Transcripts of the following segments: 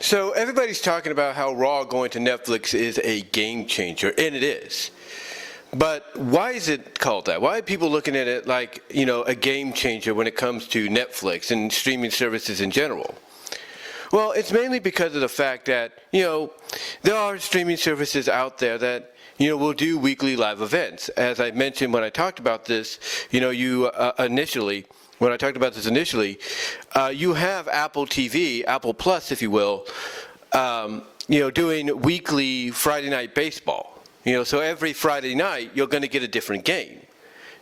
So everybody's talking about how Raw going to Netflix is a game changer, and it is. But why is it called that? Why are people looking at it like, a game changer when it comes to Netflix and streaming services in general? Well, it's mainly because of the fact that, there are streaming services out there that, will do weekly live events. As I mentioned when I talked about this, when I talked about this initially, you have Apple TV, Apple Plus, if you will, doing weekly Friday night baseball. So every Friday night, you're going to get a different game,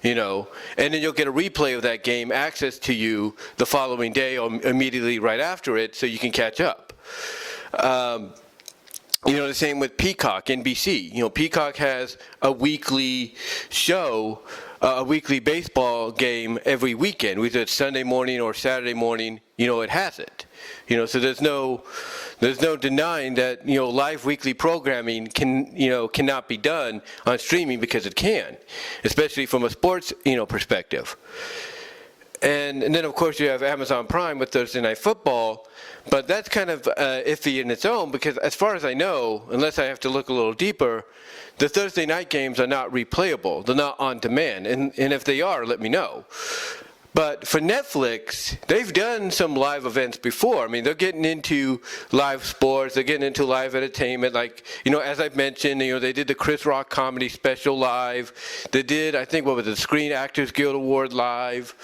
and then you'll get a replay of that game access to you the following day or immediately right after it so you can catch up. The same with Peacock, NBC. Peacock has a weekly show, a weekly baseball game every weekend. Whether it's Sunday morning or Saturday morning, it has it. So there's no denying that, live weekly programming cannot be done on streaming because it can, especially from a sports, perspective. And then, of course, you have Amazon Prime with Thursday Night Football, but that's kind of iffy in its own because as far as I know, unless I have to look a little deeper, the Thursday night games are not replayable. They're not on demand. And if they are, let me know. But for Netflix, they've done some live events before. I mean, they're getting into live sports. They're getting into live entertainment. Like, as I've mentioned, they did the Chris Rock comedy special live. They did, I think, the Screen Actors Guild Award live.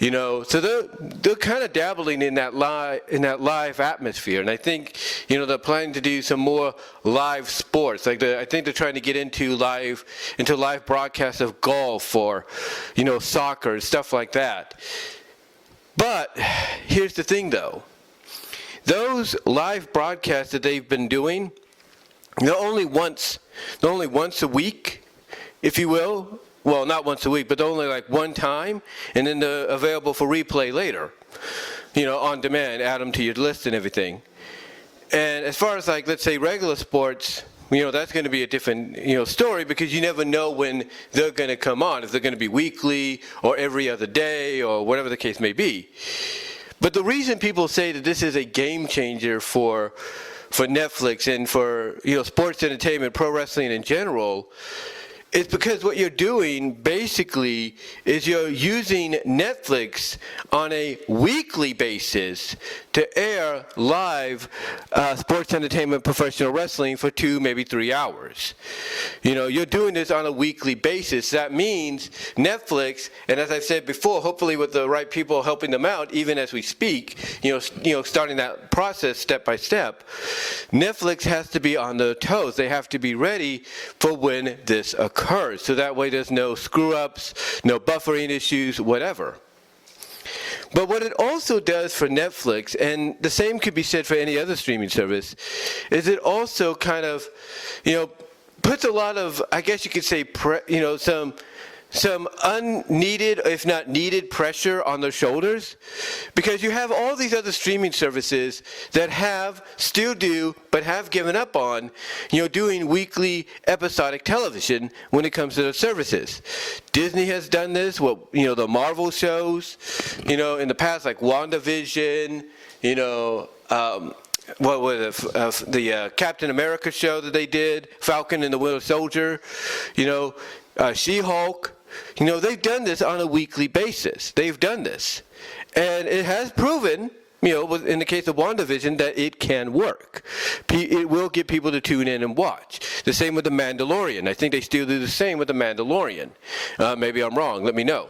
So they're kind of dabbling in that live atmosphere. And I think, they're planning to do some more live sports. Like, I think they're trying to get into live broadcasts of golf or, soccer, stuff like that. But here's the thing, though. Those live broadcasts that they've been doing, they're only once a week, if you will. Well, not once a week, but they're only like one time, and then they're available for replay later, on demand, add them to your list and everything. And as far as, like, let's say regular sports, that's going to be a different, story because you never know when they're going to come on, if they're going to be weekly or every other day or whatever the case may be. But the reason people say that this is a game changer for Netflix and for, sports entertainment, pro wrestling in general, it's because what you're doing basically is you're using Netflix on a weekly basis to air live sports entertainment professional wrestling for 2, maybe 3 hours. You're doing this on a weekly basis. That means Netflix, and as I've said before, hopefully with the right people helping them out, even as we speak, starting that process step by step, Netflix has to be on their toes. They have to be ready for when this occurs. So that way there's no screw-ups, no buffering issues, whatever. But what it also does for Netflix, and the same could be said for any other streaming service, is it also kind of, puts a lot of, I guess you could say, some unneeded, if not needed, pressure on their shoulders, because you have all these other streaming services that still do, but have given up on, doing weekly episodic television when it comes to their services. Disney has done this, the Marvel shows, in the past, like WandaVision, what was it, the Captain America show that they did, Falcon and the Winter Soldier, She-Hulk. They've done this on a weekly basis. They've done this. And it has proven, in the case of WandaVision, that it can work. It will get people to tune in and watch. The same with The Mandalorian. I think they still do the same with The Mandalorian. Maybe I'm wrong. Let me know.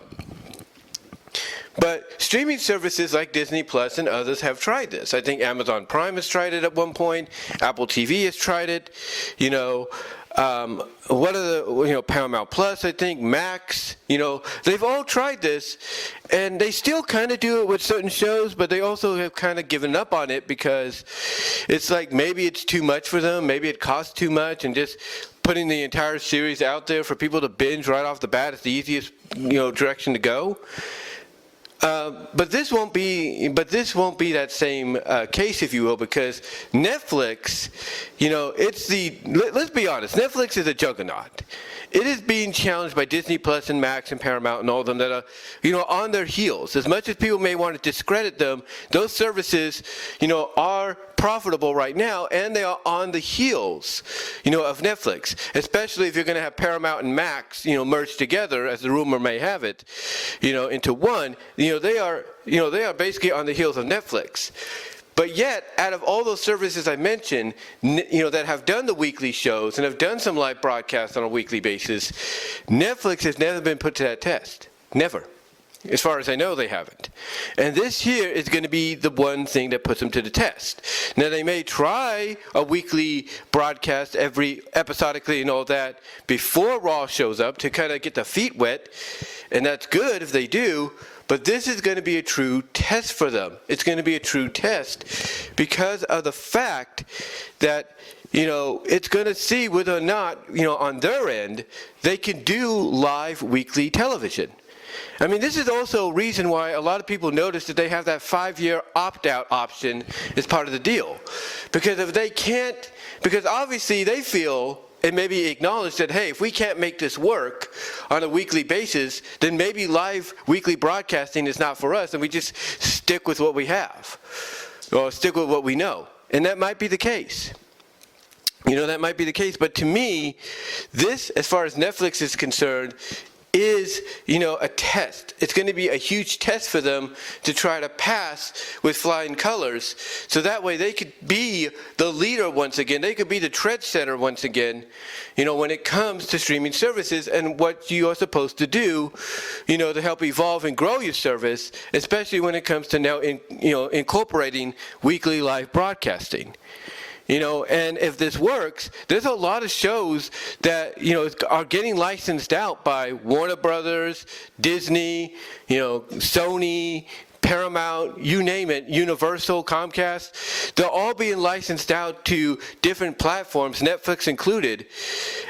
But streaming services like Disney Plus and others have tried this. I think Amazon Prime has tried it at one point. Apple TV has tried it. What are the, Paramount Plus, I think, Max, they've all tried this, and they still kind of do it with certain shows, but they also have kind of given up on it because it's like maybe it's too much for them, maybe it costs too much, and just putting the entire series out there for people to binge right off the bat is the easiest, direction to go. But this won't be that same case, if you will, because Netflix, let's be honest, Netflix is a juggernaut. It is being challenged by Disney Plus and Max and Paramount and all of them that are, on their heels. As much as people may want to discredit them, those services, are profitable right now, and they are on the heels, of Netflix, especially if you're going to have Paramount and Max, merged together, as the rumor may have it, into one. They are basically on the heels of Netflix. But yet, out of all those services I mentioned, that have done the weekly shows and have done some live broadcasts on a weekly basis, Netflix has never been put to that test. Never. As far as I know, they haven't. And this here is going to be the one thing that puts them to the test. Now, they may try a weekly broadcast episodically and all that before Raw shows up to kind of get the feet wet, and that's good if they do. But this is going to be a true test for them. It's going to be a true test because of the fact that, it's going to see whether or not, on their end, they can do live weekly television. I mean, this is also a reason why a lot of people notice that they have that 5-year opt-out option as part of the deal. Because if they can't, because obviously they feel and maybe acknowledge that, hey, if we can't make this work on a weekly basis, then maybe live weekly broadcasting is not for us, and we just stick with what we have, or stick with what we know. And that might be the case. That might be the case. But to me, this, as far as Netflix is concerned, is, a test. It's going to be a huge test for them to try to pass with flying colors. So that way they could be the leader once again. They could be the trendsetter once again, when it comes to streaming services and what you are supposed to do, to help evolve and grow your service, especially when it comes to now, incorporating weekly live broadcasting. And if this works, there's a lot of shows that, are getting licensed out by Warner Brothers, Disney, Sony, Paramount, you name it, Universal, Comcast. They're all being licensed out to different platforms, Netflix included.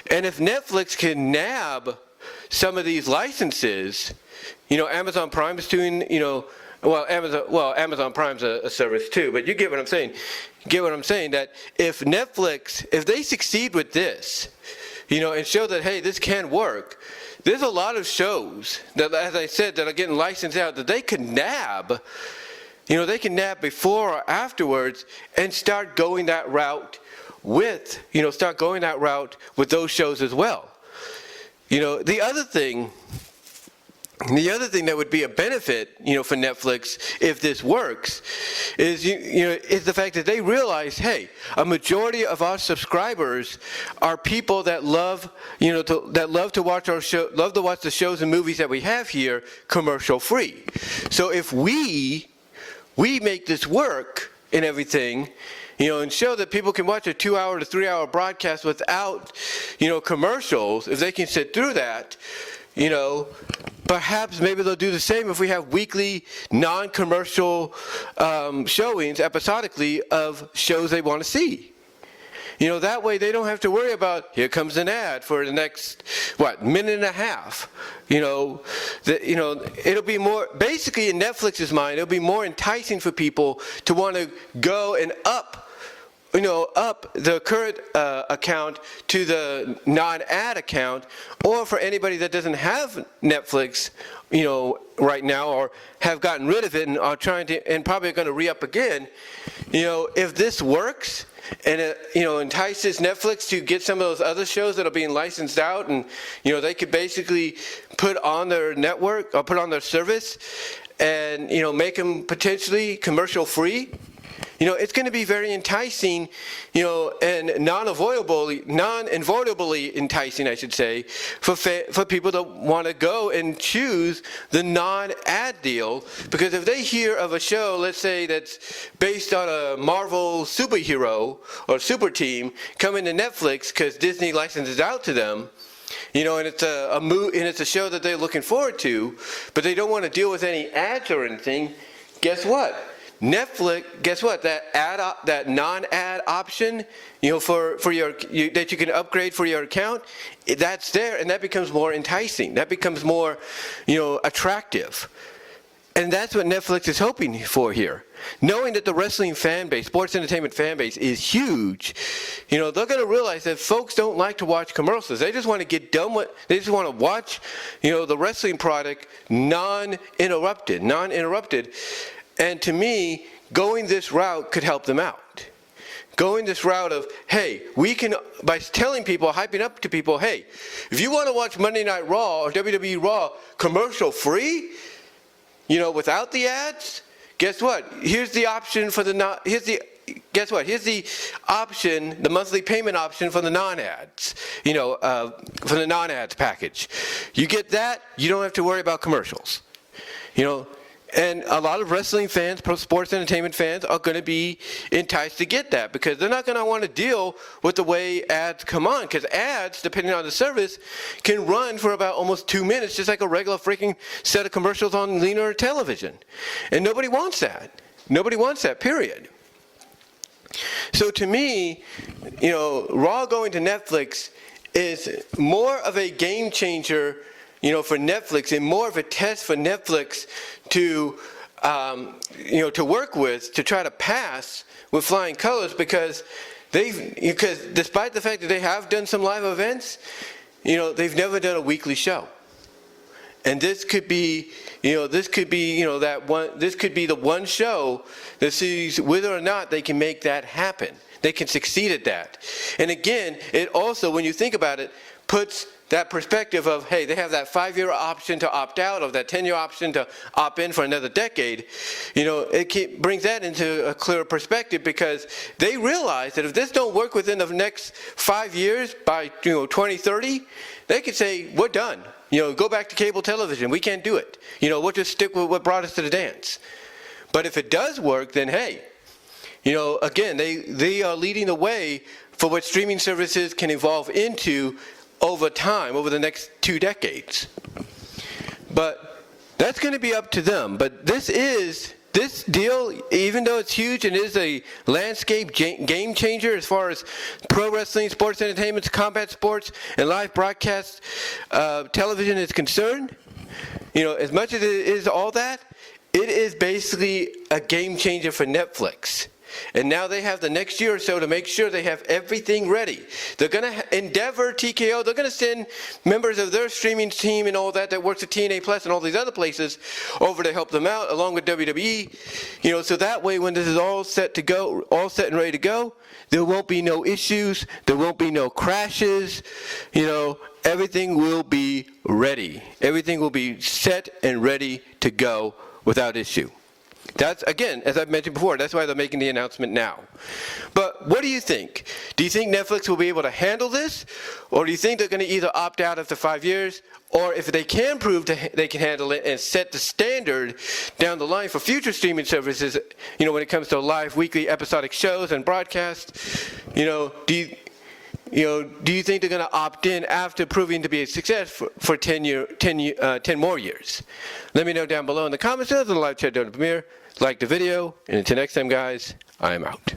And if Netflix can nab some of these licenses, Amazon Prime is doing, Amazon Prime's a service too, but you get what I'm saying. That if Netflix, if they succeed with this, and show that, hey, this can work, there's a lot of shows that, as I said, that are getting licensed out that they can nab, before or afterwards and start going that route with those shows as well. The other thing that would be a benefit, for Netflix if this works, is is the fact that they realize, hey, a majority of our subscribers are people that love, to watch our show, love to watch the shows and movies that we have here commercial free. So if we make this work and everything, and show that people can watch a 2-hour to 3-hour broadcast without, commercials, if they can sit through that, perhaps maybe they'll do the same if we have weekly non-commercial showings episodically of shows they want to see. That way they don't have to worry about, here comes an ad for the next, minute and a half. It'll be more, basically in Netflix's mind, it'll be more enticing for people to want to go and up the current account to the non-ad account, or for anybody that doesn't have Netflix, right now, or have gotten rid of it and are trying to, and probably going to re-up again, if this works and it, entices Netflix to get some of those other shows that are being licensed out, and, they could basically put on their network or put on their service and, make them potentially commercial free. It's going to be very enticing, and non-avoidably enticing, I should say, for people that want to go and choose the non-ad deal. Because if they hear of a show, let's say that's based on a Marvel superhero or super team coming to Netflix because Disney licenses out to them, and it's it's a show that they're looking forward to, but they don't want to deal with any ads or anything, guess what? Netflix, guess what? That non-ad option, for your that you can upgrade for your account, that's there, and that becomes more enticing. That becomes more, attractive, and that's what Netflix is hoping for here. Knowing that the wrestling fan base, sports entertainment fan base, is huge, they're going to realize that folks don't like to watch commercials. They just want to get done with. They just want to watch, the wrestling product non-interrupted. And to me, going this route could help them out. going this route of, hey, we can, by telling people, hyping up to people, hey, if you want to watch Monday Night Raw or WWE Raw commercial free, without the ads, guess what? Here's the option for the Here's the option, the monthly payment option for the non-ads, for the non-ads package. You get that, you don't have to worry about commercials, And a lot of wrestling fans, pro sports entertainment fans, are going to be enticed to get that because they're not going to want to deal with the way ads come on. Because ads, depending on the service, can run for about almost 2 minutes, just like a regular freaking set of commercials on linear television. And nobody wants that. Nobody wants that, period. So to me, Raw going to Netflix is more of a game changer, for Netflix, and more of a test for Netflix to, to work with, to try to pass with flying colors, because despite the fact that they have done some live events, they've never done a weekly show. And this could be, this could be the one show that sees whether or not they can make that happen. They can succeed at that. And again, it also, when you think about it, puts that perspective of, hey, they have that 5-year option to opt out, or that 10-year option to opt in for another decade. It brings that into a clearer perspective, because they realize that if this don't work within the next 5 years, by 2030, they could say, we're done. Go back to cable television. We can't do it. We'll just stick with what brought us to the dance. But if it does work, then hey, again, they are leading the way for what streaming services can evolve into over time, over the next 2 decades. But that's going to be up to them. But this deal, even though it's huge and is a landscape game changer as far as pro wrestling, sports entertainment, combat sports, and live broadcast television is concerned, as much as it is all that, it is basically a game changer for Netflix. And now they have the next year or so to make sure they have everything ready. They're going to endeavor, TKO, they're going to send members of their streaming team and all that works at TNA Plus and all these other places over to help them out, along with WWE. So that way, when this is all set to go, all set and ready to go, there won't be no issues. There won't be no crashes. Everything will be ready. Everything will be set and ready to go without issue. That's, again, as I've mentioned before, that's why they're making the announcement now. But what do you think? Do you think Netflix will be able to handle this? Or do you think they're going to either opt out after 5 years, or if they can prove they can handle it and set the standard down the line for future streaming services, when it comes to live weekly episodic shows and broadcasts, do you think they're going to opt in after proving to be a success for 10 more years? Let me know down below in the comments or the live chat during the premiere. Like the video, and until next time, guys, I'm out.